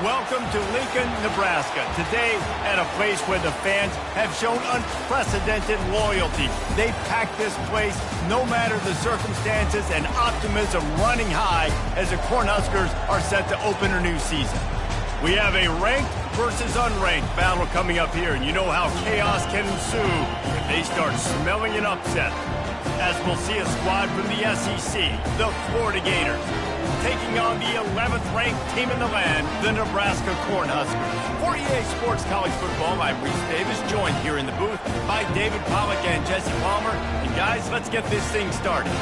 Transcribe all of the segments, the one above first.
Welcome to Lincoln, Nebraska. Today, at a place where the fans have shown unprecedented loyalty. They packed this place no matter the circumstances, and optimism running high as the Cornhuskers are set to open a new season. We have a ranked versus unranked battle coming up here, and you know how chaos can ensue if they start smelling an upset. As we'll see a squad from the SEC, the Florida Gators, taking on the 11th ranked team in the land, the Nebraska Cornhuskers. For EA Sports College Football, I'm Reese Davis, joined here in the booth by David Pollack and Jesse Palmer. And guys, let's get this thing started.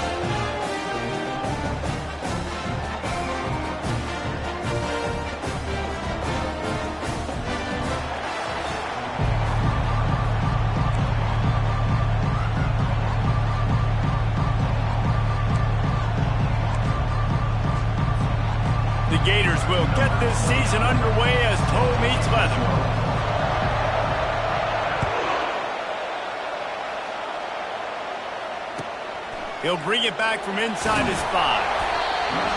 Gators will get this season underway as toe meets leather. He'll bring it back from inside his 5.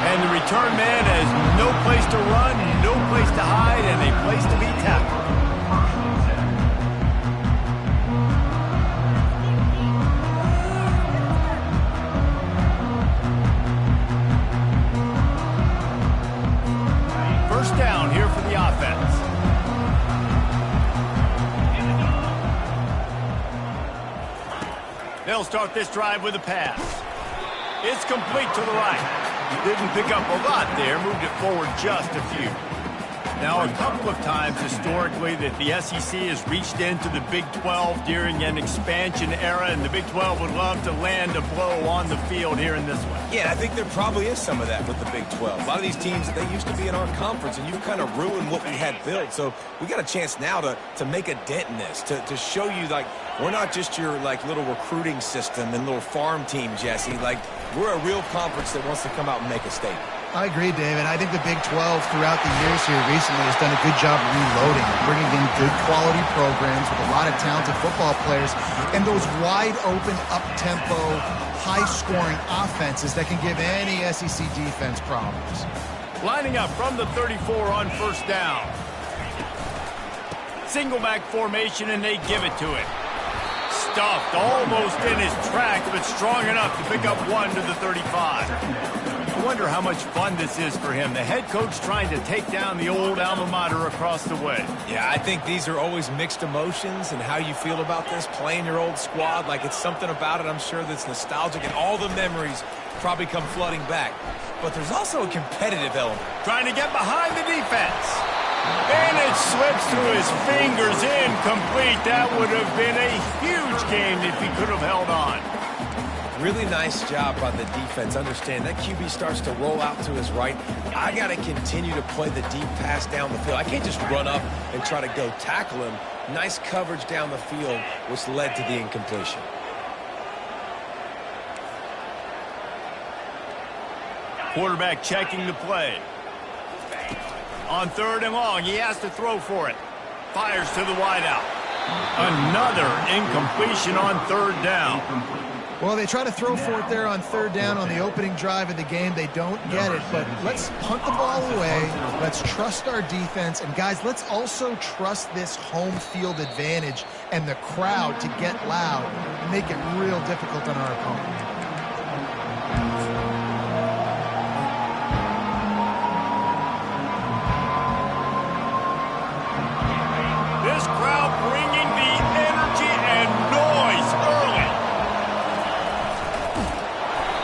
And the return man has no place to run, no place to hide, and a place to be tackled. Down here for the offense. They'll start this drive with a pass. It's complete to the right. Didn't pick up a lot there, moved it forward just a few. Now, a couple of times historically that the SEC has reached into the Big 12 during an expansion era, and the Big 12 would love to land a blow on the field here in this one. Yeah, I think there probably is some of that with the Big 12. A lot of these teams, they used to be in our conference, and you kind of ruined what we had built. So we got a chance now to make a dent in this, to show you, like, we're not just your, like, little recruiting system and little farm team, Jesse. Like, we're a real conference that wants to come out and make a statement. I agree, David. I think the Big 12 throughout the years here recently has done a good job reloading, bringing in good quality programs with a lot of talented football players and those wide-open, up-tempo, high-scoring offenses that can give any SEC defense problems. Lining up from the 34 on first down. Single back formation, and they give it to him. Stuffed almost in his tracks, but strong enough to pick up one to the 35. I wonder how much fun this is for him. The head coach trying to take down the old alma mater across the way. Yeah, I think these are always mixed emotions and how you feel about this, playing your old squad. Like, it's something about it, I'm sure, that's nostalgic, and all the memories probably come flooding back. But there's also a competitive element. Trying to get behind the defense. And it slips through his fingers, incomplete. That would have been a huge game if he could have held on. Really nice job by the defense. Understand that QB starts to roll out to his right. I got to continue to play the deep pass down the field. I can't just run up and try to go tackle him. Nice coverage down the field, which led to the incompletion. Quarterback checking the play. On third and long, he has to throw for it. Fires to the wideout. Another incompletion on third down. Well, they try to throw for it there on third down on the opening drive of the game. They don't get it, but let's punt the ball away. Let's trust our defense. And, guys, let's also trust this home field advantage and the crowd to get loud and make it real difficult on our opponent. This crowd bringing the energy and noise early.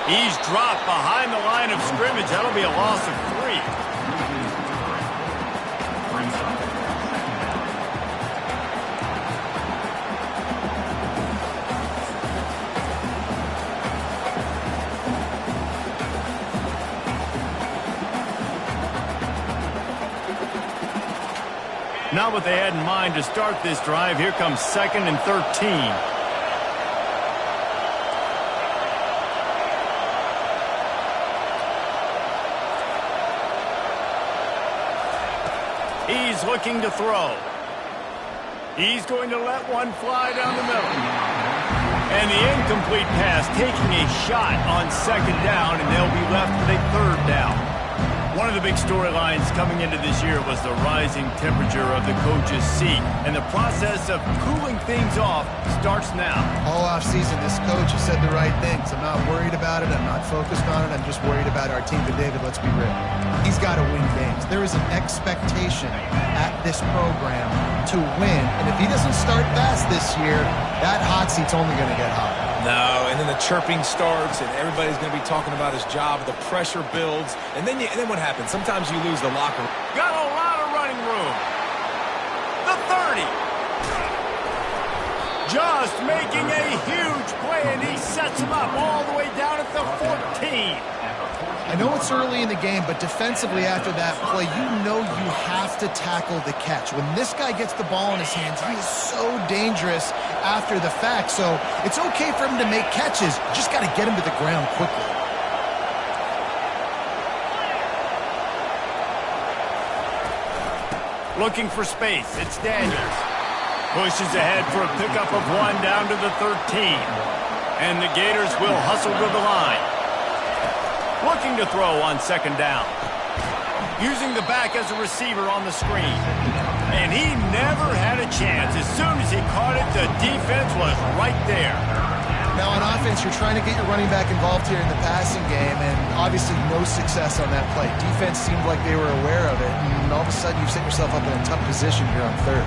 He's dropped behind the line of scrimmage. That'll be a loss of 3. Not what they had in mind to start this drive. Here comes 2nd and 13. He's looking to throw. He's going to let one fly down the middle. And the incomplete pass taking a shot on 2nd down, and they'll be left with a 3rd down. One of the big storylines coming into this year was the rising temperature of the coach's seat, and the process of cooling things off starts now. All offseason, this coach has said the right things. I'm not worried about it. I'm not focused on it. I'm just worried about our team. But, David, let's be real. He's got to win games. There is an expectation at this program to win, and if he doesn't start fast this year, that hot seat's only going to get hotter. No, and then the chirping starts, and everybody's going to be talking about his job. The pressure builds, and then what happens? Sometimes you lose the locker room. Got a lot of running room. The 30. Just making a huge play, and he sets him up all the way down at the 14. I know it's early in the game, but defensively after that play, you know you have to tackle the catch. When this guy gets the ball in his hands, he is so dangerous after the fact. So it's okay for him to make catches. Just got to get him to the ground quickly. Looking for space. It's Daniels. Pushes ahead for a pickup of 1 down to the 13. And the Gators will hustle to the line. Looking to throw on 2nd down. Using the back as a receiver on the screen. And he never had a chance. As soon as he caught it, the defense was right there. Now on offense, you're trying to get your running back involved here in the passing game, and obviously no success on that play. Defense seemed like they were aware of it, and all of a sudden you've set yourself up in a tough position here on 3rd.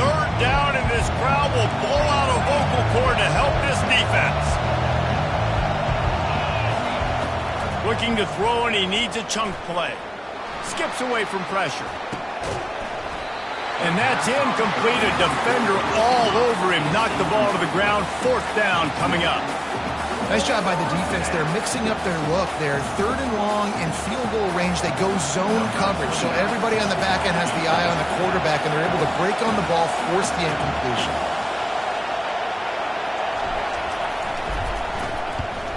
3rd down, and this crowd will blow out a vocal cord to help this defense. Looking to throw, and he needs a chunk play. Skips away from pressure. And that's incomplete. A defender all over him. Knocked the ball to the ground. 4th down coming up. Nice job by the defense. They're mixing up their look. They're 3rd and long in field goal range. They go zone coverage. So everybody on the back end has the eye on the quarterback, and they're able to break on the ball, force the incompletion.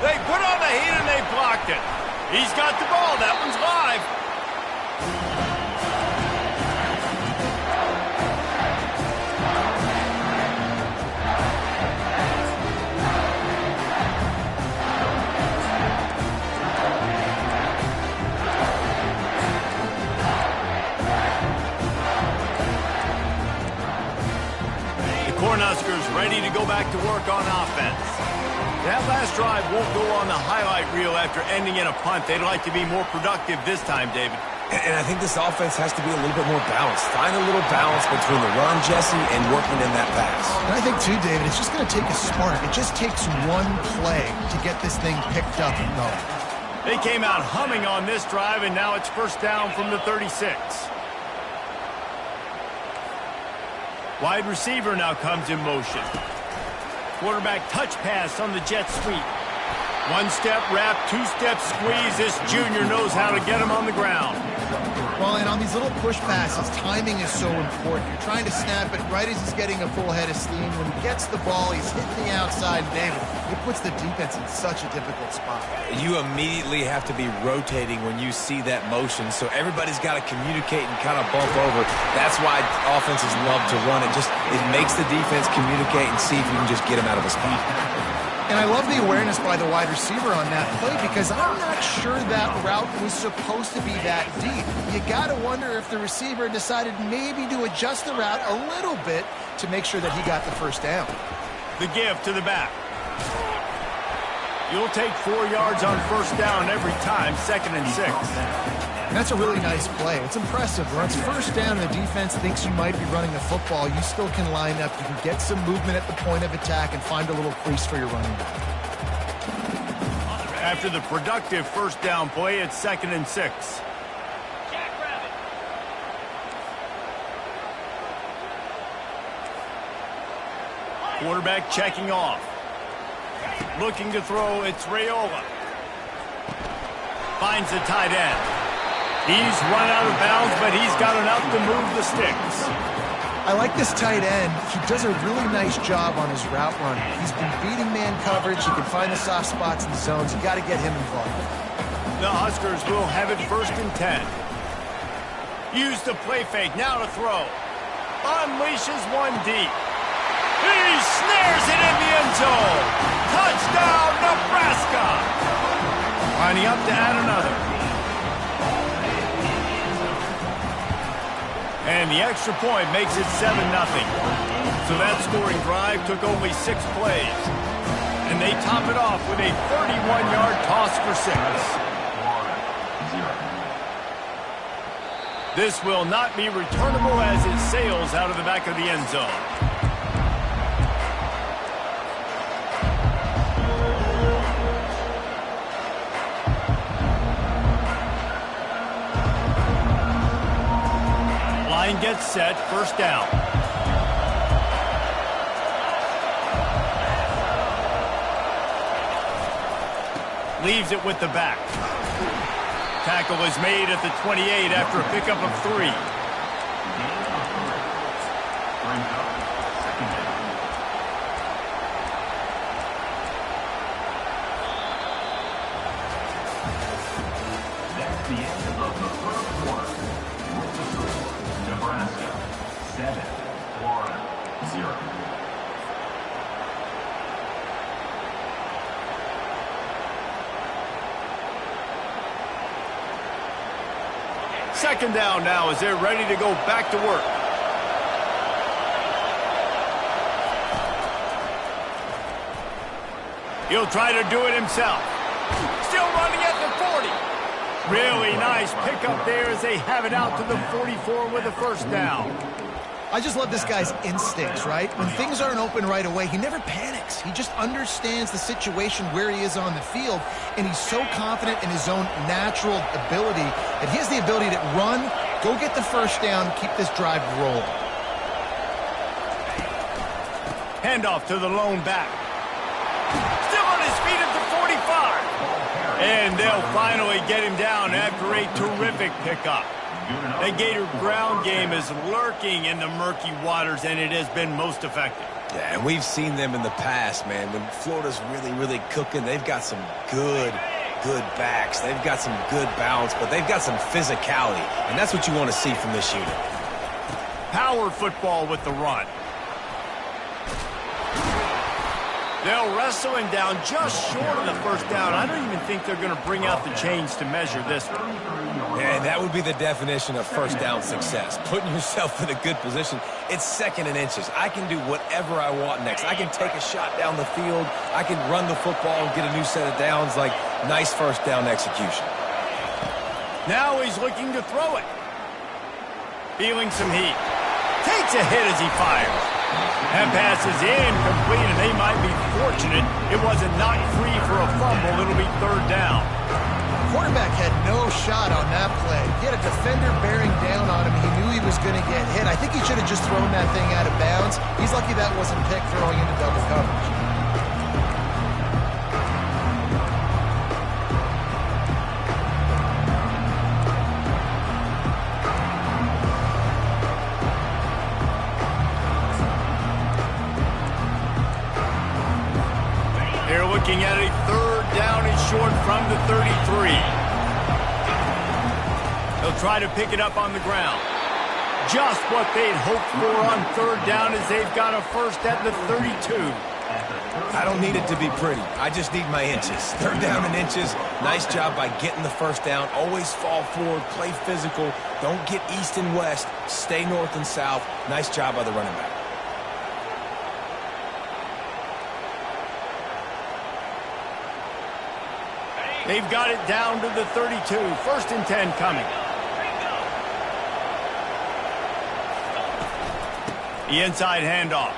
They put on the heat, and they blocked it. He's got the ball. That one's live. Cornhuskers ready to go back to work on offense. That last drive won't go on the highlight reel after ending in a punt. They'd like to be more productive this time, David. And I think this offense has to be a little bit more balanced. Find a little balance between the run, Jesse, and working in that pass. And I think, too, David, it's just going to take a spark. It just takes one play to get this thing picked up and going. They came out humming on this drive, and now it's 1st down from the 36. Wide receiver now comes in motion. Quarterback touch pass on the jet sweep. 1-step wrap, 2-step squeeze. This junior knows how to get him on the ground. Well, and on these little push passes, timing is so important. You're trying to snap it right as he's getting a full head of steam. When he gets the ball, he's hitting the outside. David, it puts the defense in such a difficult spot. You immediately have to be rotating when you see that motion, so everybody's got to communicate and kind of bump over. That's why offenses love to run it. It makes the defense communicate and see if you can just get him out of a spot. And I love the awareness by the wide receiver on that play because I'm not sure that route was supposed to be that deep. You got to wonder if the receiver decided maybe to adjust the route a little bit to make sure that he got the 1st down. The give to the back. You'll take 4 yards on 1st down every time, 2nd and 6. And that's a really nice play. It's impressive. When it's 1st down and the defense thinks you might be running the football, you still can line up. You can get some movement at the point of attack and find a little crease for your running back. After the productive 1st down play, it's 2nd and 6. Quarterback checking off. Looking to throw, it's Raiola. Finds the tight end. He's run out of bounds, but he's got enough to move the sticks. I like this tight end. He does a really nice job on his route running. He's been beating man coverage. He can find the soft spots in the zones. You got to get him involved. The Huskers will have it 1st and 10. Use the play fake, now to throw. Unleashes one deep. He snares it in the end zone. Touchdown, Nebraska! Lining up to add another. And the extra point makes it 7-0. So that scoring drive took only 6 plays. And they top it off with a 31-yard toss for 6. This will not be returnable as it sails out of the back of the end zone. Line gets set, first down. Leaves it with the back. Tackle is made at the 28 after a pickup of 3. That's the end of the first quarter. Nebraska 7, Florida 0. Second down now as they're ready to go back to work. He'll try to do it himself. Still running at the 40. Really nice pickup there as they have it out to the 44 with a first down. I just love this guy's instincts, right? When things aren't open right away, he never panics. He just understands the situation where he is on the field, and he's so confident in his own natural ability that he has the ability to run, go get the first down, keep this drive rolling. Handoff to the lone back. Still on his feet at the 45. And they'll finally get him down after a terrific pickup. The Gator ground game is lurking in the murky waters, and it has been most effective. Yeah, and we've seen them in the past, man. When Florida's really, really cooking, they've got some good backs. They've got some good balance, but they've got some physicality, and that's what you want to see from this unit. Power football with the run. They'll wrestle him down just short of the first down. I don't even think they're going to bring out the chains to measure this one. Yeah, that would be the definition of first down success. Putting yourself in a good position. It's 2nd and inches. I can do whatever I want next. I can take a shot down the field. I can run the football and get a new set of downs. Like, nice first down execution. Now he's looking to throw it. Feeling some heat. Takes a hit as he fires. That pass is incomplete, and they might be fortunate it wasn't knocked free for a fumble. It'll be 3rd down. Quarterback had no shot on that play. He had a defender bearing down on him. He knew he was going to get hit. I think he should have just thrown that thing out of bounds. He's lucky that wasn't picked throwing into double coverage. They're looking at a 3rd down and short from the 33. They'll try to pick it up on the ground. Just what they'd hoped for on 3rd down as they've got a first at the 32. I don't need it to be pretty. I just need my inches. 3rd down and inches. Nice job by getting the first down. Always fall forward, play physical. Don't get east and west. Stay north and south. Nice job by the running back. They've got it down to the 32. 1st and 10 coming. The inside handoff.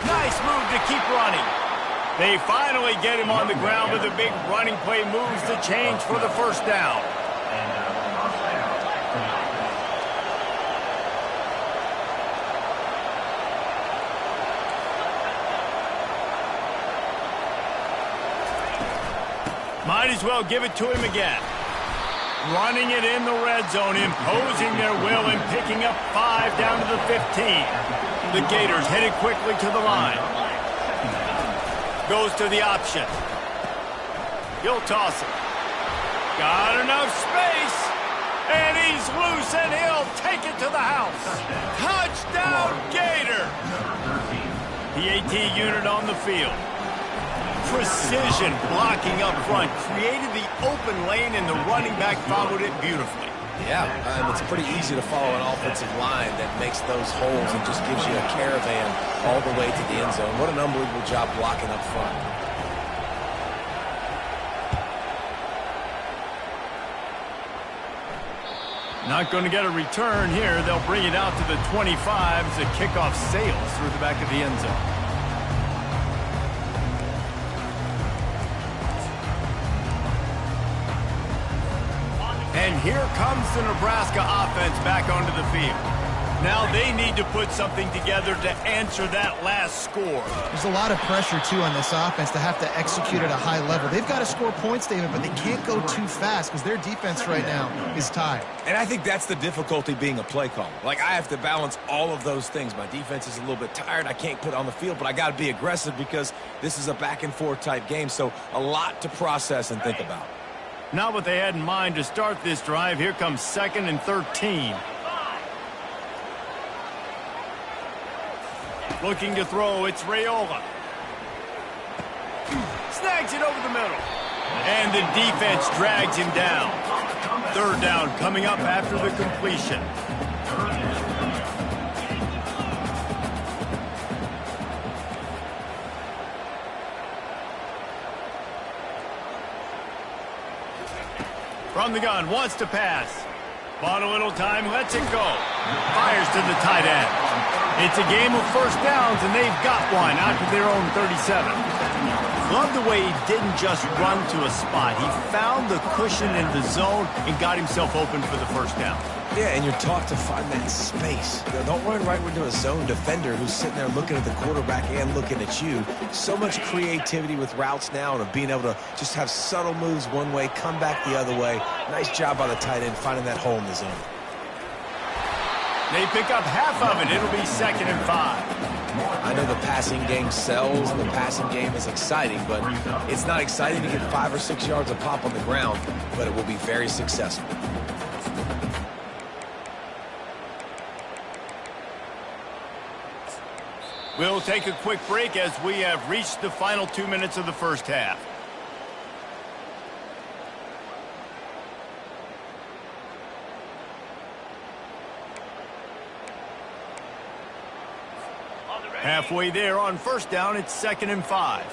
Nice move to keep running. They finally get him on the ground with a big running play. Moves the change for the first down. Might as well give it to him again. Running it in the red zone, imposing their will and picking up 5 down to the 15. The Gators headed quickly to the line. Goes to the option. He'll toss it. Got enough space. And he's loose and he'll take it to the house. Touchdown, Gator. The AT unit on the field. precision blocking up front, created the open lane, and the running back followed it beautifully. Yeah, it's pretty easy to follow an offensive line that makes those holes and just gives you a caravan all the way to the end zone. What an unbelievable job blocking up front. Not going to get a return here. They'll bring it out to the 25 as the kickoff sails through the back of the end zone. And here comes the Nebraska offense back onto the field. Now they need to put something together to answer that last score. There's a lot of pressure, too, on this offense to have to execute at a high level. They've got to score points, David, but they can't go too fast because their defense right now is tired. And I think that's the difficulty being a play caller. Like, I have to balance all of those things. My defense is a little bit tired. I can't put it on the field, but I got to be aggressive because this is a back-and-forth type game. So a lot to process and think about. Not what they had in mind to start this drive. Here comes 2nd and 13. Looking to throw, it's Raiola. Snags it over the middle. And the defense drags him down. 3rd down coming up after the completion. From the gun, wants to pass. Bought a little time, lets it go. Fires to the tight end. It's a game of first downs, and they've got one out to their own 37. Love the way he didn't just run to a spot. He found the cushion in the zone and got himself open for the first down. Yeah, and you're taught to find that space. Don't run right into a zone defender who's sitting there looking at the quarterback and looking at you. So much creativity with routes now and of being able to just have subtle moves one way, come back the other way. Nice job by the tight end finding that hole in the zone. They pick up half of it. It'll be 2nd and 5. I know the passing game sells and the passing game is exciting, but it's not exciting to get 5 or 6 yards of pop on the ground, but it will be very successful. We'll take a quick break as we have reached the final 2 minutes of the first half. Halfway there on first down, it's 2nd and 5.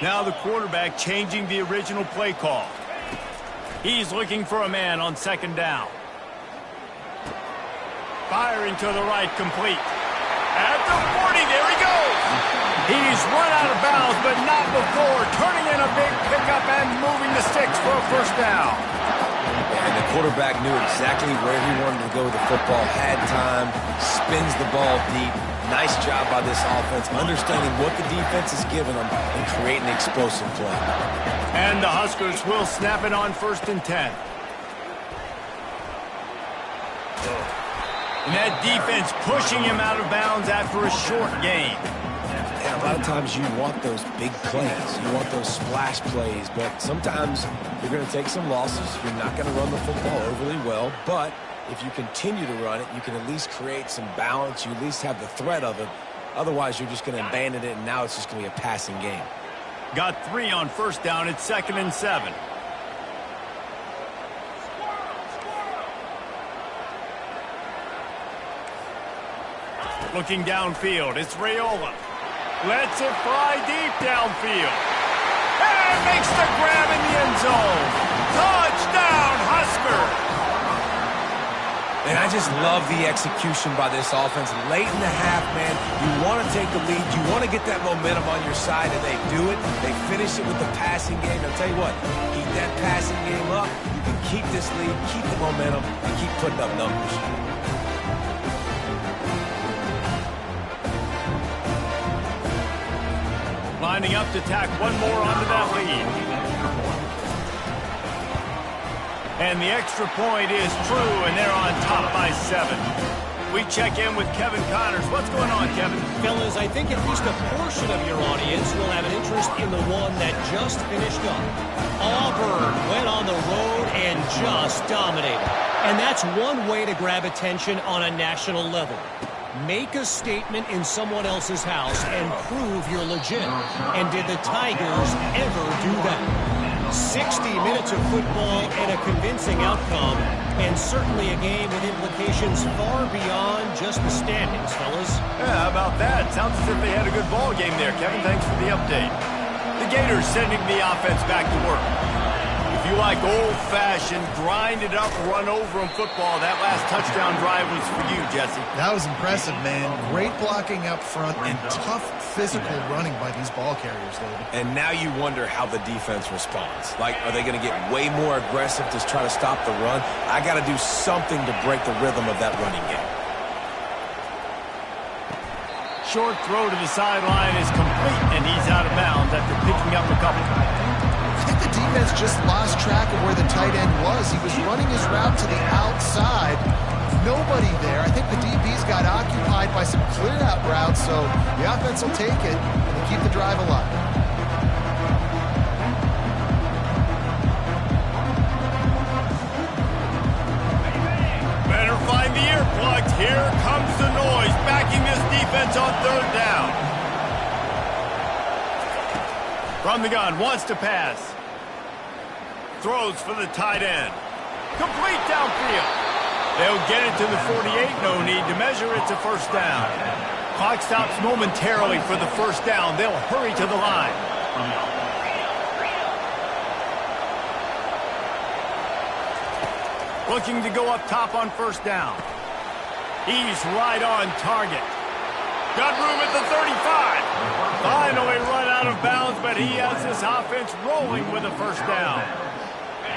Now the quarterback changing the original play call. He's looking for a man on 2nd down. Firing to the right, complete. At the 40, there he goes. He's run out of bounds, but not before turning in a big pickup and moving the sticks for a first down. And the quarterback knew exactly where he wanted to go with the football, had time, spins the ball deep. Nice job by this offense, understanding what the defense is giving them and creating an explosive play. And the Huskers will snap it on 1st and 10. And that defense pushing him out of bounds after a short gain. And a lot of times you want those big plays. You want those splash plays. But sometimes you're going to take some losses. You're not going to run the football overly well. But if you continue to run it, you can at least create some balance. You at least have the threat of it. Otherwise, you're just going to abandon it, and now it's just going to be a passing game. Got 3 on first down. It's 2nd and 7. Looking downfield, it's Raiola. Lets it fly deep downfield. And makes the grab in the end zone. Touchdown, Husker! And I just love the execution by this offense. Late in the half, man, you want to take the lead. You want to get that momentum on your side, and they do it. They finish it with the passing game. I'll tell you what, keep that passing game up. You can keep this lead, keep the momentum, and keep putting up numbers. Lining up to tack one more onto that lead. And the extra point is true, and they're on top by 7. We check in with Kevin Connors. What's going on, Kevin? Fellas, I think at least a portion of your audience will have an interest in the one that just finished up. Auburn went on the road and just dominated. And that's one way to grab attention on a national level. Make a statement in someone else's house and prove you're legit. And did the Tigers ever do that? 60 minutes of football and a convincing outcome, and certainly a game with implications far beyond just the standings, fellas. Yeah, how about that? Sounds as if they had a good ball game there, Kevin. Thanks for the update. The Gators sending the offense back to work. If you like old-fashioned, grind-it-up, run-over-'em football, that last touchdown drive was for you, Jesse. That was impressive, man. Great blocking up front and tough physical running by these ball carriers, David. And now you wonder how the defense responds. Like, are they going to get way more aggressive to try to stop the run? I got to do something to break the rhythm of that running game. Short throw to the sideline is complete, and he's out of bounds after picking up a couple. I think the defense just lost track of where the tight end was. He was running his route to the outside. Nobody there. I think the DBs got occupied by some clear-out routes, so the offense will take it and keep the drive alive. Better find the earplugs. Here comes the noise, backing this defense on third down. From the gun, wants to pass. Throws for the tight end. Complete downfield. They'll get it to the 48. No need to measure. It's a first down. Clock stops momentarily for the first down. They'll hurry to the line. Looking to go up top on first down. He's right on target. Got room at the 35. Finally run out of bounds, but he has this offense rolling with a first down.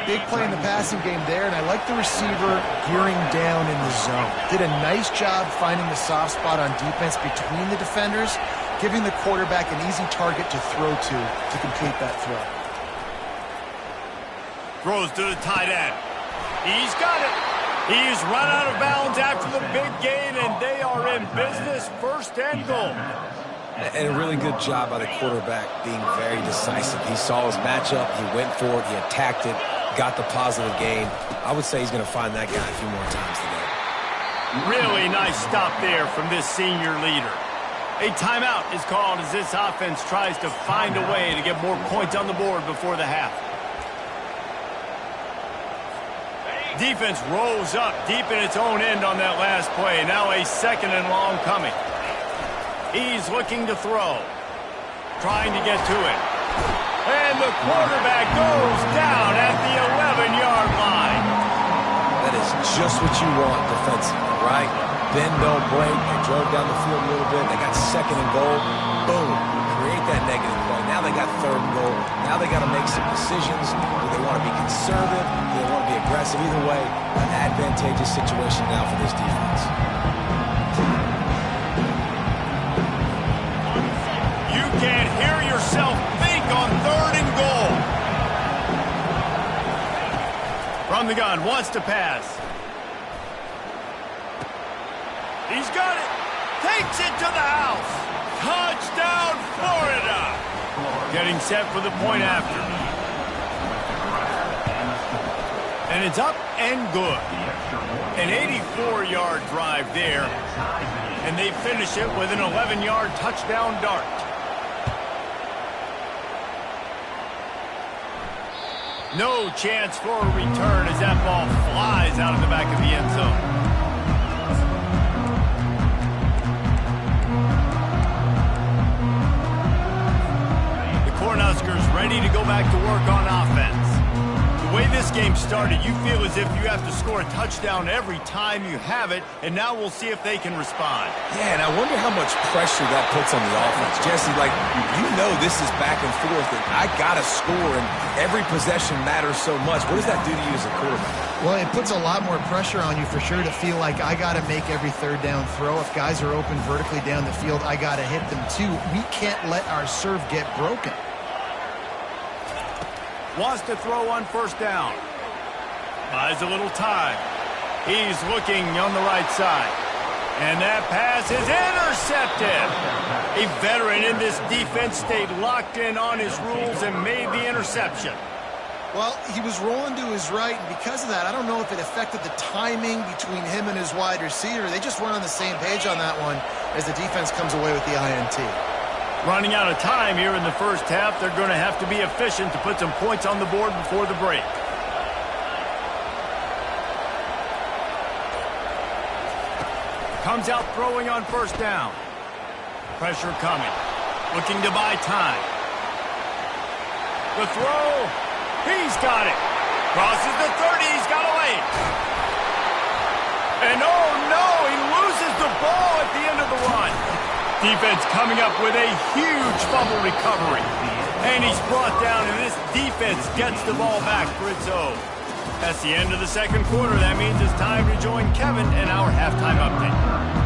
Big play in the passing game there, and I like the receiver gearing down in the zone. Did a nice job finding the soft spot on defense between the defenders, giving the quarterback an easy target to throw to complete that throw. Throws to the tight end. He's got it. He's run out of bounds after the big gain, and they are in business, first and goal. And a really good job by the quarterback being very decisive. He saw his matchup, he went for it, he attacked it, got the positive gain. I would say he's going to find that guy a few more times today. Really nice stop there from this senior leader. A timeout is called as this offense tries to find a way to get more points on the board before the half. Defense rolls up deep in its own end on that last play. Now a second and long coming. He's looking to throw. Trying to get to it. And the quarterback goes down at the 11-yard line. That is just what you want defensively, right? Bend, don't break. They drove down the field a little bit. They got second and goal. Boom. Create that negative play. Now they got third and goal. Now they got to make some decisions. Do they want to be conservative? Do they want to be aggressive? Either way, an advantageous situation now for this defense. You can't hear yourself think on third and goal. From the gun, wants to pass. He's got it. Takes it to the house. Touchdown, Florida. Getting set for the point after. And it's up and good. An 84-yard drive there. And they finish it with an 11-yard touchdown dart. No chance for a return as that ball flies out of the back of the end zone. Cornhuskers ready to go back to work on offense. The way this game started, you feel as if you have to score a touchdown every time you have it, and now we'll see if they can respond. Yeah, and I wonder how much pressure that puts on the offense. Jesse, like, you know this is back and forth, and I got to score, and every possession matters so much. What does that do to you as a quarterback? Well, it puts a lot more pressure on you for sure to feel like I got to make every third down throw. If guys are open vertically down the field, I got to hit them too. We can't let our serve get broken. Wants to throw on first down. Buys a little time. He's looking on the right side. And that pass is intercepted. A veteran in this defense stayed locked in on his rules and made the interception. Well, he was rolling to his right, and because of that, I don't know if it affected the timing between him and his wide receiver. They just weren't on the same page on that one as the defense comes away with the INT. Running out of time here in the first half, they're going to have to be efficient to put some points on the board before the break. Comes out throwing on first down. Pressure coming. Looking to buy time. The throw. He's got it. Crosses the 30. He's got away. And oh no, he loses the ball at the end of the run. Defense coming up with a huge fumble recovery. And he's brought down, and this defense gets the ball back for its own. That's the end of the second quarter. That means it's time to join Kevin and our halftime update.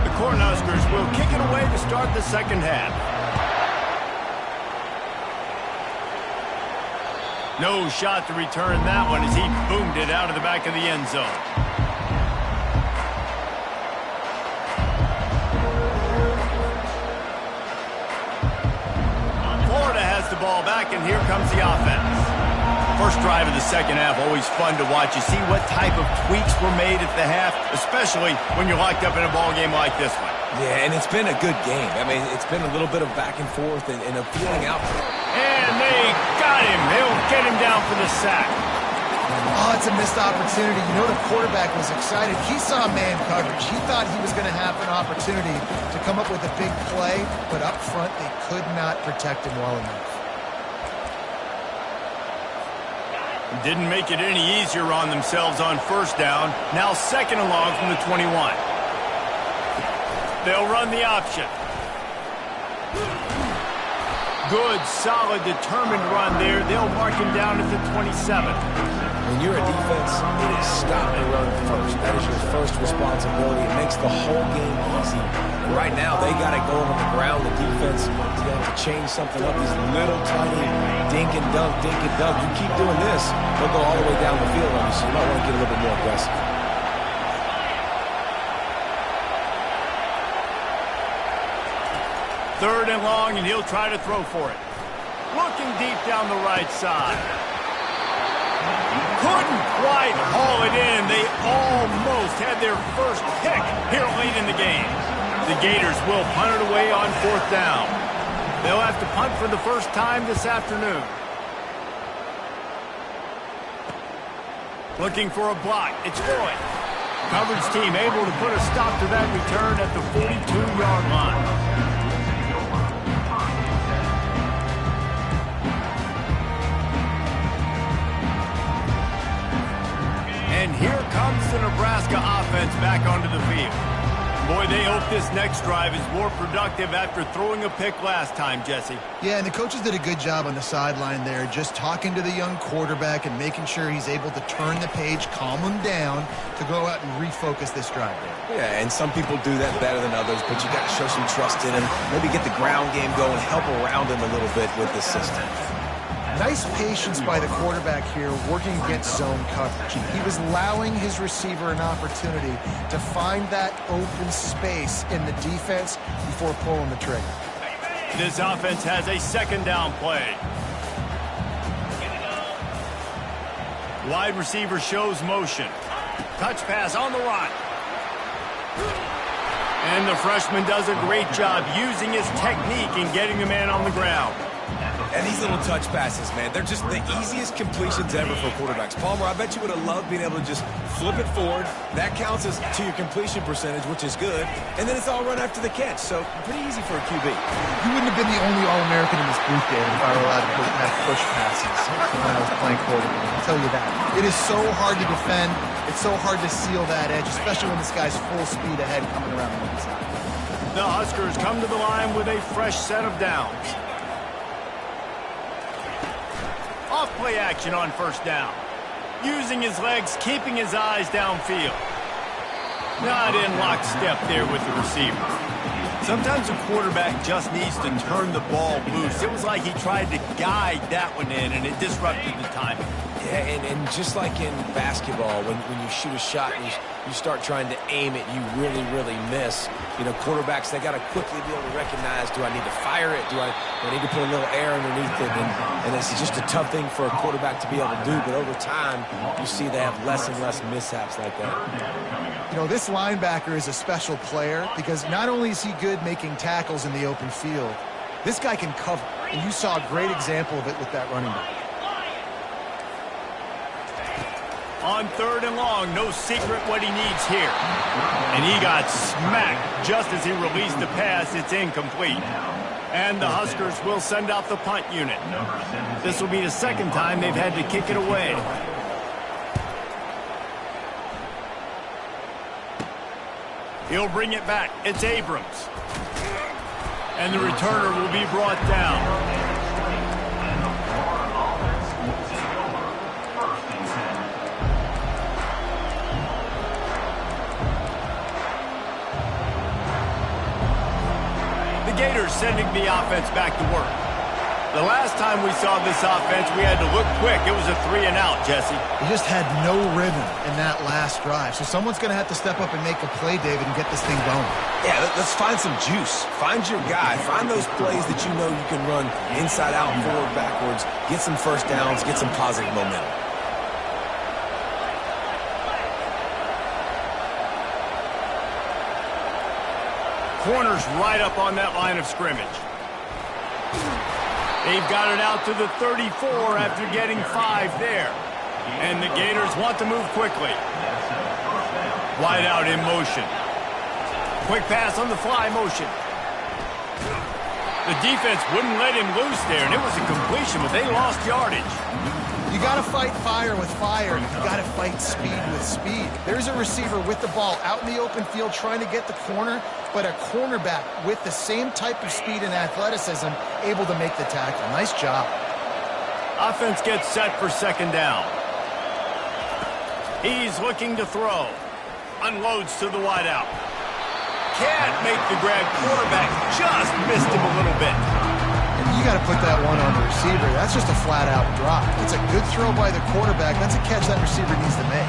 The Cornhuskers will kick it away to start the second half. No shot to return that one as he boomed it out of the back of the end zone. Florida has the ball back, and here comes the offense. First drive of the second half, always fun to watch. You see what type of tweaks were made at the half, especially when you're locked up in a ball game like this one. Yeah, and it's been a good game. I mean, it's been a little bit of back and forth and a feeling out. And they got him. They'll get him down for the sack. Oh, it's a missed opportunity. You know the quarterback was excited. He saw man coverage. He thought he was going to have an opportunity to come up with a big play, but up front they could not protect him well enough. Didn't make it any easier on themselves on first down. Now second and long from the 21. They'll run the option. Good, solid, determined run there. They'll mark him down at the 27. When you're a defense, it is stop and run first. That is your first responsibility. It makes the whole game easy. And right now, they got it going on the ground. The defense is going to have to change something up. These little tiny dink and dunk, dink and dunk. You keep doing this, they'll go all the way down the field on you, so you might want to get a little bit more aggressive. Third and long, and he'll try to throw for it. Looking deep down the right side. Couldn't quite haul it in. They almost had their first pick here late in the game. The Gators will punt it away on fourth down. They'll have to punt for the first time this afternoon. Looking for a block. It's Floyd. Coverage team able to put a stop to that return at the 42-yard line. And here comes the Nebraska offense back onto the field. Boy, they hope this next drive is more productive after throwing a pick last time, Jesse. Yeah, and the coaches did a good job on the sideline there, just talking to the young quarterback and making sure he's able to turn the page, calm him down to go out and refocus this drive there. Yeah, and some people do that better than others, but you got to show some trust in him. Maybe get the ground game going, help around him a little bit with the system. Nice patience by the quarterback here working against zone coverage. He was allowing his receiver an opportunity to find that open space in the defense before pulling the trigger. This offense has a second down play. Wide receiver shows motion. Touch pass on the run. And the freshman does a great job using his technique and getting the man on the ground. And these little touch passes, man, they're just the easiest completions ever for quarterbacks. Palmer, I bet you would have loved being able to just flip it forward. That counts as to your completion percentage, which is good. And then it's all run after the catch, so pretty easy for a QB. You wouldn't have been the only All-American in this booth, David, if I were allowed to have push passes when I was playing quarterback. I'll tell you that. It is so hard to defend. It's so hard to seal that edge, especially when this guy's full speed ahead coming around the inside. The Huskers come to the line with a fresh set of downs. Off play action on first down. Using his legs, keeping his eyes downfield. Not in lockstep there with the receiver. Sometimes a quarterback just needs to turn the ball loose. It was like he tried to guide that one in, and it disrupted the timing. Yeah, and just like in basketball, when you shoot a shot and you start trying to aim it, you really, really miss. You know, quarterbacks, they got to quickly be able to recognize, do I need to fire it? Do I need to put a little air underneath it? And it's just a tough thing for a quarterback to be able to do. But over time, you see they have less and less mishaps like that. You know, this linebacker is a special player because not only is he good making tackles in the open field, this guy can cover. And you saw a great example of it with that running back. On 3rd and long, no secret what he needs here. And he got smacked just as he released the pass. It's incomplete. And the Huskers will send out the punt unit. This will be the second time they've had to kick it away. He'll bring it back. It's Abrams. And the returner will be brought down. Gators sending the offense back to work. The last time we saw this offense, we had to look quick. It was a 3-and-out, Jesse. He just had no rhythm in that last drive. So someone's going to have to step up and make a play, David, and get this thing going. Yeah, let's find some juice. Find your guy. Find those plays that you know you can run inside out, forward, backwards. Get some first downs. Get some positive momentum. Corners right up on that line of scrimmage. They've got it out to the 34 after getting 5 there. And the Gators want to move quickly. Wide out in motion. Quick pass on the fly motion. The defense wouldn't let him loose there, and it was a completion, but they lost yardage. You got to fight fire with fire. You got to fight speed with speed. There's a receiver with the ball out in the open field trying to get the corner, but a cornerback with the same type of speed and athleticism able to make the tackle. Nice job. Offense gets set for 2nd down. He's looking to throw. Unloads to the wideout. Can't make the grab. Quarterback just missed him a little bit. You got to put that one on the receiver. That's just a flat-out drop. It's a good throw by the quarterback. That's a catch that receiver needs to make.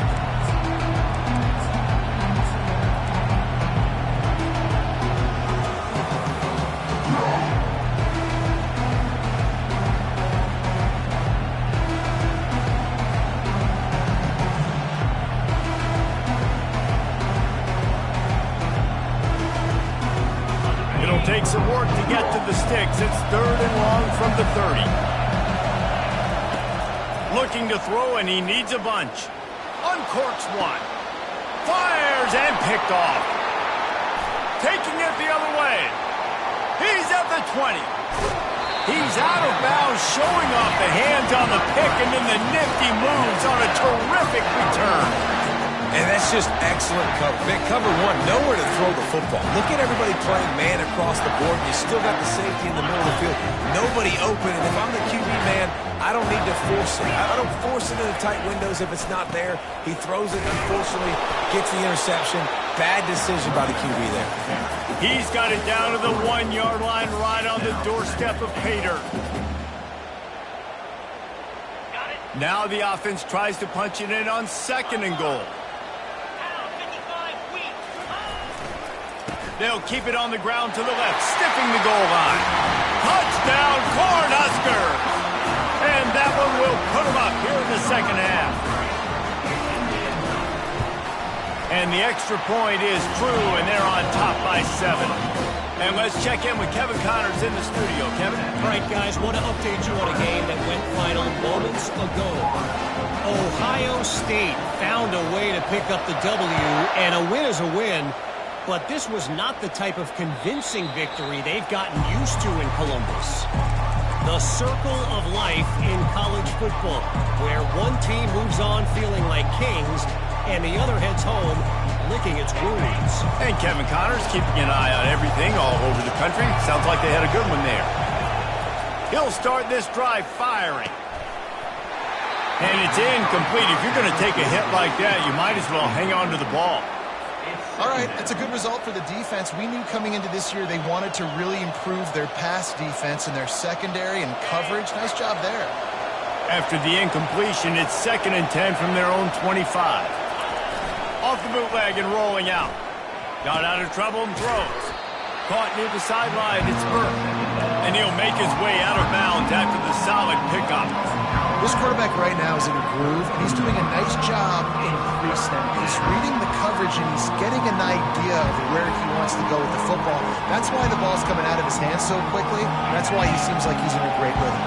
Take some work to get to the sticks. It's 3rd and long from the 30. Looking to throw, and he needs a bunch. Uncorks one. Fires and picked off. Taking it the other way. He's at the 20. He's out of bounds, showing off the hands on the pick, and then the nifty moves on a terrific return. And that's just excellent cover. Man, cover one, nowhere to throw the football. Look at everybody playing man across the board. You still got the safety in the middle of the field. Nobody open. And if I'm the QB man, I don't need to force it. I don't force it into tight windows if it's not there. He throws it, unfortunately, gets the interception. Bad decision by the QB there. He's got it down to the 1-yard line right on the doorstep of Pater. Now the offense tries to punch it in on 2nd and goal. They'll keep it on the ground to the left, stiffing the goal line. Touchdown, Cornhusker! And that one will put them up here in the 2nd half. And the extra point is true, and they're on top by 7. And let's check in with Kevin Connors in the studio. Kevin? All right, guys, want to update you on a game that went final moments ago. Ohio State found a way to pick up the W, and a win is a win. But this was not the type of convincing victory they've gotten used to in Columbus. The circle of life in college football, where one team moves on feeling like kings, and the other heads home licking its wounds. And Kevin Connors keeping an eye on everything all over the country. Sounds like they had a good one there. He'll start this drive firing. And it's incomplete. If you're going to take a hit like that, you might as well hang on to the ball. All right, that's a good result for the defense. We knew coming into this year they wanted to really improve their pass defense and their secondary and coverage. Nice job there. After the incompletion, it's 2nd and 10 from their own 25. Off the bootleg and rolling out. Got out of trouble and throws. Caught near the sideline, it's Burke. And he'll make his way out of bounds after the solid pickup. This quarterback right now is in a groove, and he's doing a nice job in pre-snap. He's reading the coverage, and he's getting an idea of where he wants to go with the football. That's why the ball's coming out of his hands so quickly. That's why he seems like he's in a great rhythm.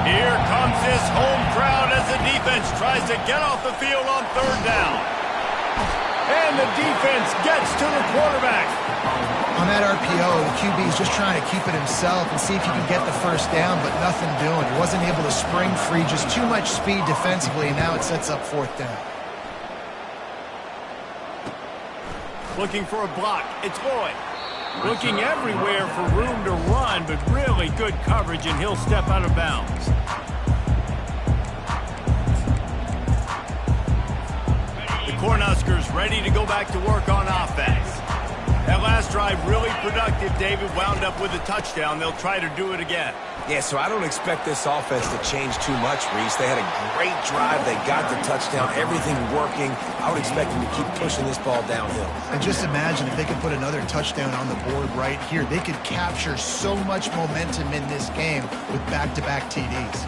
Here comes this home crowd as the defense tries to get off the field on 3rd down. And the defense gets to the quarterback. On that RPO, the QB is just trying to keep it himself and see if he can get the 1st down, but nothing doing. He wasn't able to spring free, just too much speed defensively, and now it sets up 4th down. Looking for a block. It's Lloyd. Looking everywhere for room to run, but really good coverage, and he'll step out of bounds. The Cornhuskers ready to go back to work on offense. That last drive really productive. David wound up with a touchdown. They'll try to do it again. Yeah, so I don't expect this offense to change too much, Reese. They had a great drive. They got the touchdown. Everything working. I would expect them to keep pushing this ball downhill. And just imagine if they could put another touchdown on the board right here. They could capture so much momentum in this game with back-to-back TDs.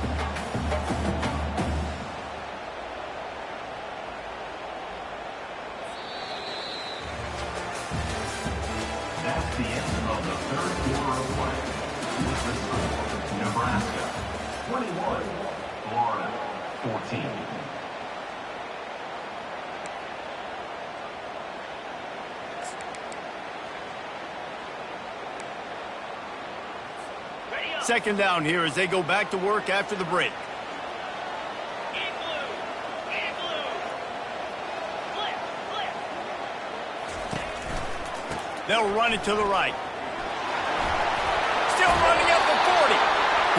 That's the end of the 3rd quarter of play. With the score, Nebraska 21, Florida 14. Second down here as they go back to work after the break. They'll run it to the right. Still running up the 40.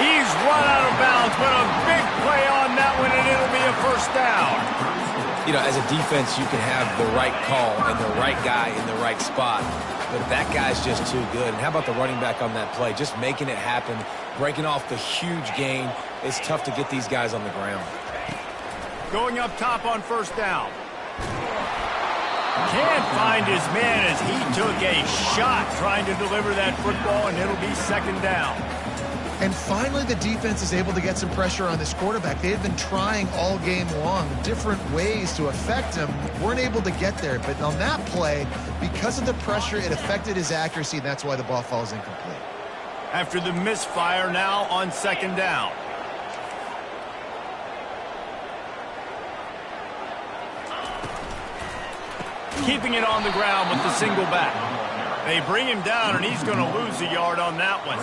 He's run out of bounds, but a big play on that one, and it'll be a 1st down. You know, as a defense, you can have the right call and the right guy in the right spot, but that guy's just too good. And how about the running back on that play? Just making it happen, breaking off the huge gain. It's tough to get these guys on the ground. Going up top on 1st down. Can't find his man as he took a shot trying to deliver that football, and it'll be 2nd down. And finally, the defense is able to get some pressure on this quarterback. They had been trying all game long different ways to affect him. Weren't able to get there. But on that play, because of the pressure, it affected his accuracy, and that's why the ball falls incomplete. After the misfire, now on 2nd down. Keeping it on the ground with the single back. They bring him down, and he's going to lose a yard on that one.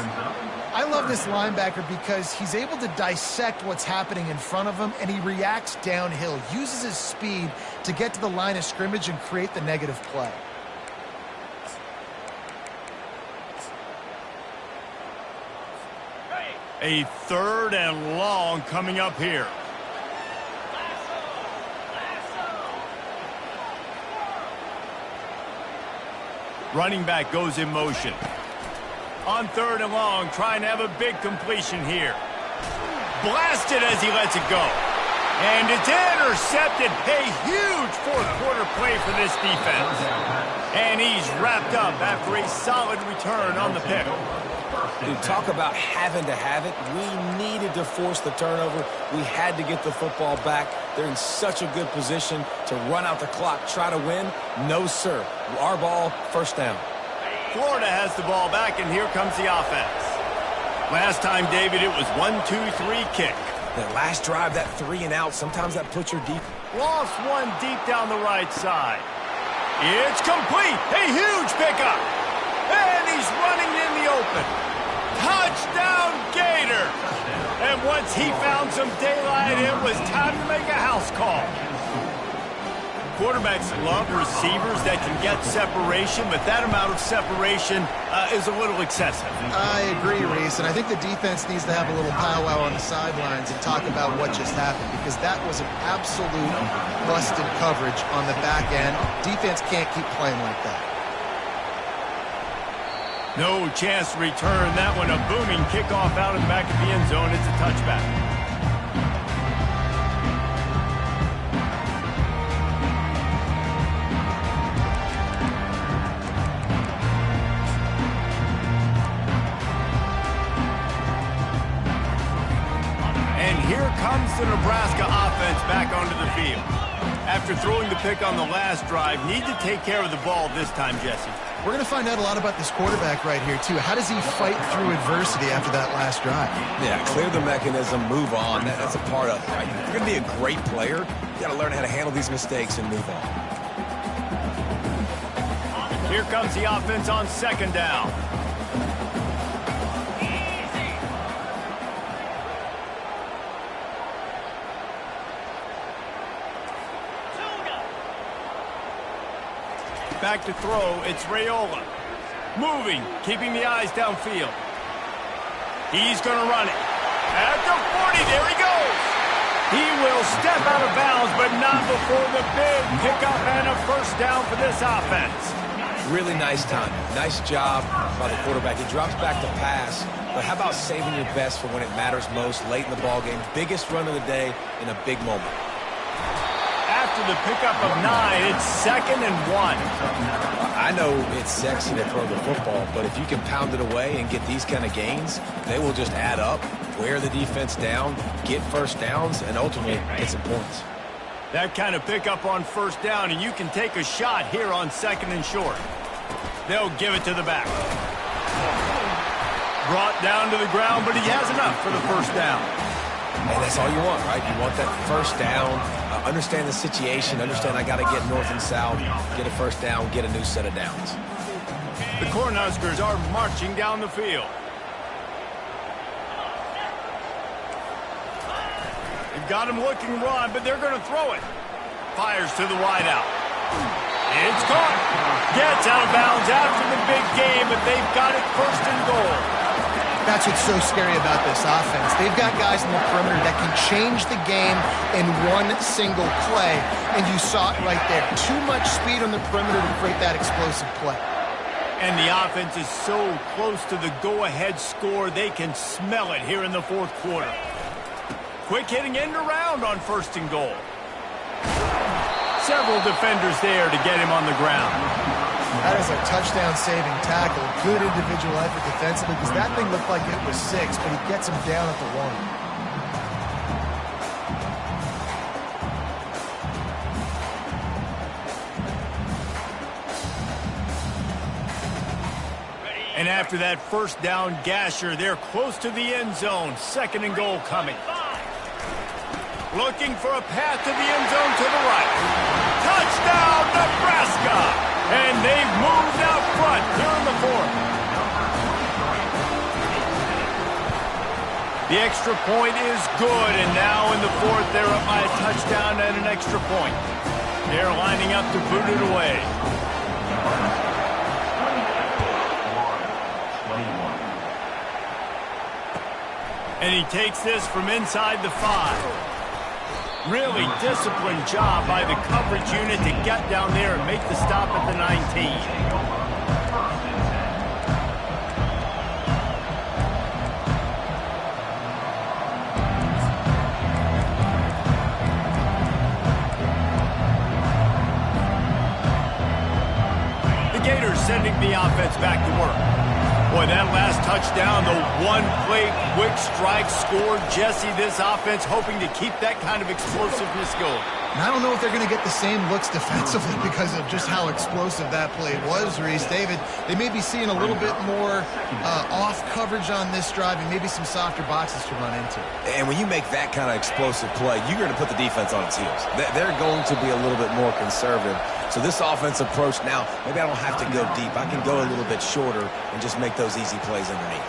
I love this linebacker because he's able to dissect what's happening in front of him, and he reacts downhill, uses his speed to get to the line of scrimmage and create the negative play. A 3rd and long coming up here. Running back goes in motion. On 3rd and long, trying to have a big completion here. Blasted as he lets it go. And it's intercepted. A huge 4th quarter play for this defense. And he's wrapped up after a solid return on the pick. Dude, talk about having to have it. We needed to force the turnover. We had to get the football back. They're in such a good position to run out the clock, try to win. No, sir. Our ball, 1st down. Florida has the ball back, and here comes the offense. Last time, David, it was 1-2-3 kick. That last drive, that 3 and out, sometimes that puts your deep. Lost one deep down the right side. It's complete. A huge pickup. And he's running in the open. Touchdown, Gator. And once he found some daylight, it was time to make a house call. Quarterbacks love receivers that can get separation, but that amount of separation is a little excessive. I agree, Reese, and I think the defense needs to have a little powwow on the sidelines and talk about what just happened, because that was an absolute busted coverage on the back end. Defense can't keep playing like that. No chance to return that one. A booming kickoff out of the back of the end zone. It's a touchback. the Nebraska offense back onto the field. After throwing the pick on the last drive, need to take care of the ball this time, Jesse. We're going to find out a lot about this quarterback right here, too. How does he fight through adversity after that last drive? Yeah, clear the mechanism, move on. That's a part of it, right? If you're going to be a great player, you got to learn how to handle these mistakes and move on. Here comes the offense on second down. Back to throw, it's Raiola. Moving, keeping the eyes downfield. He's going to run it. At the 40, there he goes. He will step out of bounds, but not before the big pickup and a first down for this offense. Really nice time. Nice job by the quarterback. He drops back to pass, but how about saving your best for when it matters most, late in the ballgame? Biggest run of the day in a big moment. After the pickup of 9, it's 2nd and 1. I know it's sexy to throw the football, but if you can pound it away and get these kind of gains, they will just add up, wear the defense down, get first downs, and ultimately get some points. That kind of pickup on first down, and you can take a shot here on 2nd and short. They'll give it to the back. Brought down to the ground, but he has enough for the first down. And that's all you want, right? You want that first down, understand the situation, understand I got to get north and south, get a first down, get a new set of downs. The Cornhuskers are marching down the field. They've got him looking run, but they're going to throw it. Fires to the wideout. It's caught. Gets out of bounds after the big game, but they've got it 1st and goal. That's what's so scary about this offense. They've got guys in the perimeter that can change the game in one single play, and you saw it right there. Too much speed on the perimeter to create that explosive play. And the offense is so close to the go-ahead score, they can smell it here in the 4th quarter. Quick hitting end around on 1st and goal. Several defenders there to get him on the ground. That is a touchdown-saving tackle. Good individual effort defensively because that thing looked like it was 6, but he gets him down at the 1. And after that first down gasher, they're close to the end zone. 2nd and goal coming. Looking for a path to the end zone to the right. Touchdown, Nebraska! And they've moved out front here in the 4th. The extra point is good, and now in the 4th, they're up by a touchdown and an extra point. They're lining up to boot it away. And he takes this from inside the 5. Really disciplined job by the coverage unit to get down there and make the stop at the 19. The Gators sending the offense back to work. Boy, that last touchdown, the one-play quick strike scored. Jesse, this offense hoping to keep that kind of explosiveness going. And I don't know if they're going to get the same looks defensively because of just how explosive that play was, Reese. David, they may be seeing a little bit more off coverage on this drive and maybe some softer boxes to run into. And when you make that kind of explosive play, you're going to put the defense on its heels. They're going to be a little bit more conservative. So this offense approach now, maybe I don't have to go deep. I can go a little bit shorter and just make those easy plays underneath.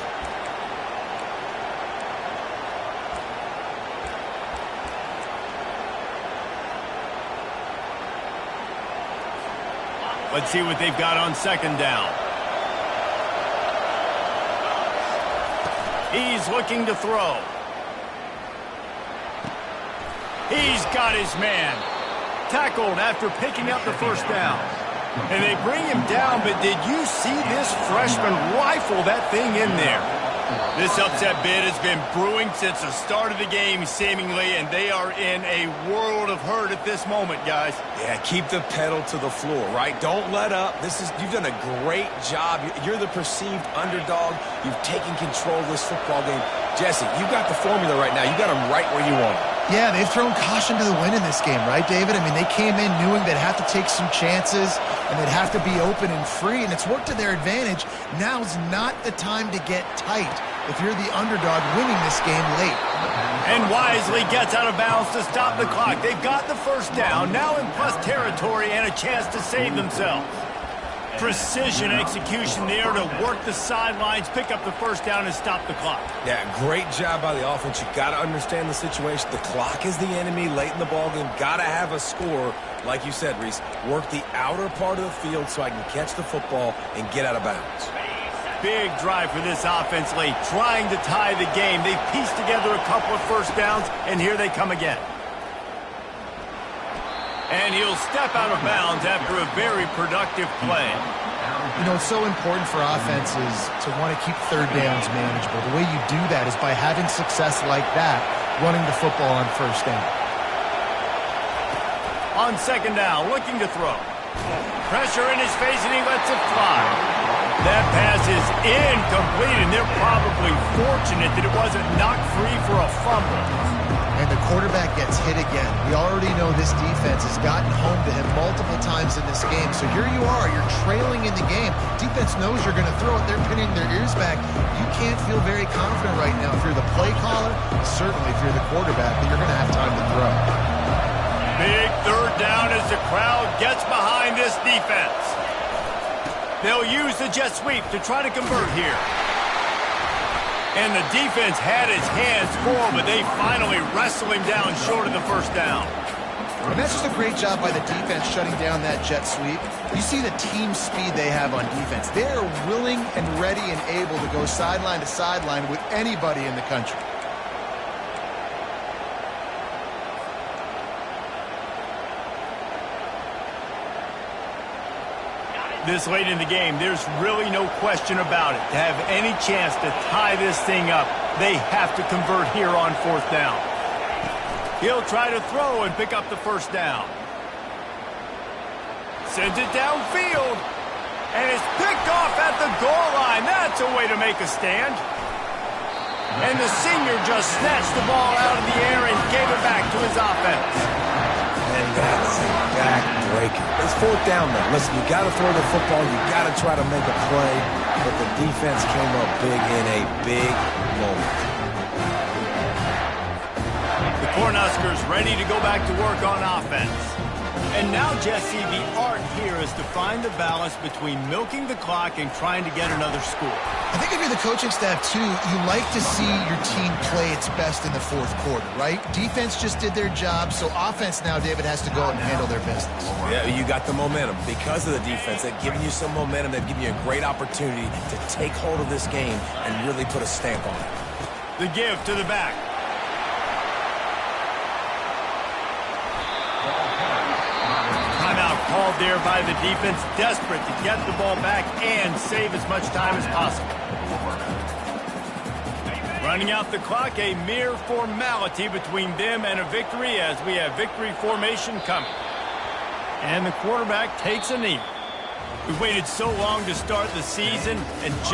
Let's see what they've got on 2nd down. He's looking to throw. He's got his man. Tackled after picking up the first down. And they bring him down, but did you see this freshman rifle that thing in there? This upset bid has been brewing since the start of the game, seemingly, and they are in a world of hurt at this moment, guys. Yeah, keep the pedal to the floor, right? Don't let up. You've done a great job. You're the perceived underdog. You've taken control of this football game. Jesse, you got the formula right now. You got them right where you want them. Yeah, they've thrown caution to the wind in this game, right, David? I mean, they came in knowing they'd have to take some chances and they'd have to be open and free, and it's worked to their advantage. Now's not the time to get tight if you're the underdog winning this game late. And wisely gets out of bounds to stop the clock. They've got the first down, now in plus territory and a chance to save themselves. Precision execution there to work the sidelines, pick up the first down, and stop the clock. Yeah, great job by the offense. You got to understand the situation. The clock is the enemy late in the ballgame. Got to have a score, like you said, Reese. Work the outer part of the field so I can catch the football and get out of bounds. Big drive for this offense late, trying to tie the game. They've pieced together a couple of first downs, and here they come again. And he'll step out of bounds after a very productive play. You know, it's so important for offenses to want to keep third downs manageable. The way you do that is by having success like that, running the football on first down. On second down, looking to throw. Pressure in his face, and he lets it fly. That pass is incomplete, and they're probably fortunate that it wasn't knocked free for a fumble. And the quarterback gets hit again. We already know this defense has gotten home to him multiple times in this game. So here you are, you're trailing in the game. Defense knows you're going to throw it. They're pinning their ears back. You can't feel very confident right now if you're the play caller, certainly if you're the quarterback, that you're going to have time to throw. Big third down as the crowd gets behind this defense. They'll use the jet sweep to try to convert here. And the defense had his hands full, but they finally wrestle him down short of the first down. And that's just a great job by the defense shutting down that jet sweep. You see the team speed they have on defense. They are willing and ready and able to go sideline to sideline with anybody in the country. This late in the game, there's really no question about it. To have any chance to tie this thing up, they have to convert here on fourth down. He'll try to throw and pick up the first down. Sends it downfield. And it's picked off at the goal line. That's a way to make a stand. And the senior just snatched the ball out of the air and gave it back to his offense. And that's back-breaking. It's fourth down now. Listen, you got to throw the football. You got to try to make a play. But the defense came up big in a big moment. The Cornhuskers ready to go back to work on offense. And now, Jesse, the art here is to find the balance between milking the clock and trying to get another score. I think if you're the coaching staff, too, you like to see your team play its best in the fourth quarter, right? Defense just did their job, so offense now, David, has to go out and handle their business. Yeah, you got the momentum. Because of the defense, they've given you some momentum. They've given you a great opportunity to take hold of this game and really put a stamp on it. The give to the back. Timeout called there by the defense, desperate to get the ball back and save as much time as possible. Running out the clock, a mere formality between them and a victory as we have victory formation coming. And the quarterback takes a knee. We waited so long to start the season, and